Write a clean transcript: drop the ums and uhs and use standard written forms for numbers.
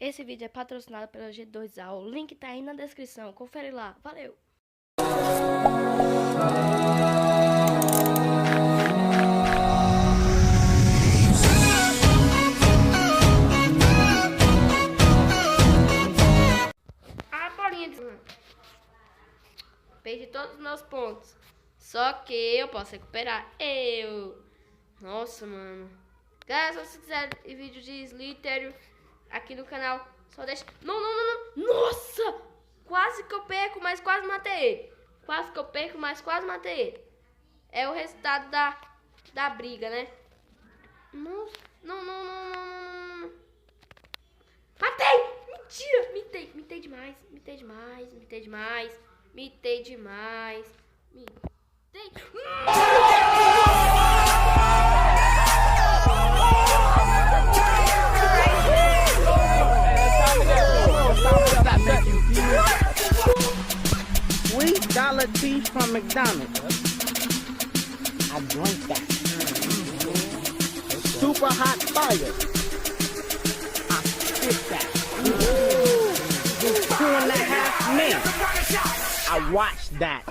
Esse vídeo é patrocinado pela G2A. O link tá aí na descrição. Confere lá. Valeu! A bolinha de... Perdi todos os meus pontos. Só que eu posso recuperar. Nossa, mano. Galera, se você quiser vídeo de Slitter aqui no canal, só deixa... Não. Nossa! Quase que eu perco, mas quase matei ele. Quase que eu perco, mas quase matei ele. É o resultado da briga, né? Nossa. Não. Matei! Mentira! Mitei demais. $3 tea from McDonald's. I drank that. Super hot fire. I spit that. 2.5 minutes. I watched that.